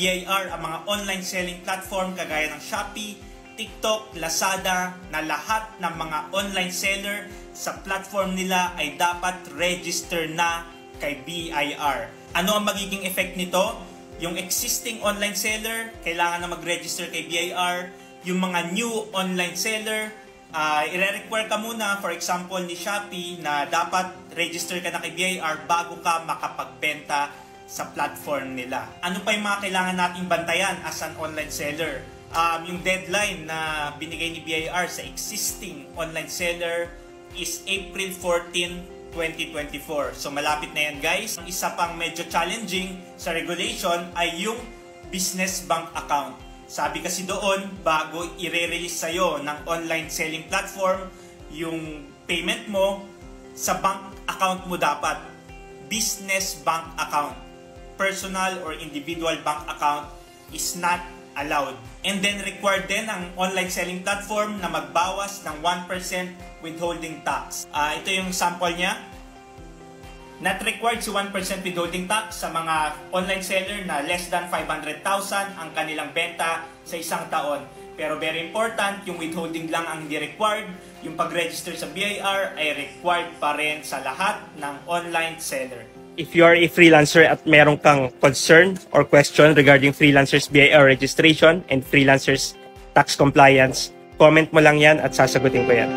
BIR ang mga online selling platform kagaya ng Shopee, TikTok, Lazada na lahat ng mga online seller sa platform nila ay dapat register na kay BIR. Ano ang magiging effect nito? Yung existing online seller, kailangan na mag-register kay BIR. Yung mga new online seller, i-require ka muna, for example, ni Shopee na dapat register ka na kay BIR bago ka makapagbenta sa platform nila. Ano pa yung mga kailangan nating bantayan as an online seller? Yung deadline na binigay ni BIR sa existing online seller is April 14, 2024. So malapit na yan, guys. Ang isa pang medyo challenging sa regulation ay yung business bank account. Sabi kasi doon, bago i-release sa'yo ng online selling platform, yung payment mo sa bank account mo dapat. Business bank account. Personal or individual bank account is not allowed. And then required din ang online selling platform na magbawas ng 1% withholding tax. Ito yung sample niya. Not required si 1% withholding tax sa mga online seller na less than 500,000 ang kanilang benta sa isang taon. Pero very important, yung withholding lang ang hindi required. Yung pag-register sa BIR ay required pa rin sa lahat ng online seller. If you are a freelancer at meron kang concern or question regarding freelancers BIR registration and freelancers tax compliance, comment mo lang yan at sasagutin ko yan.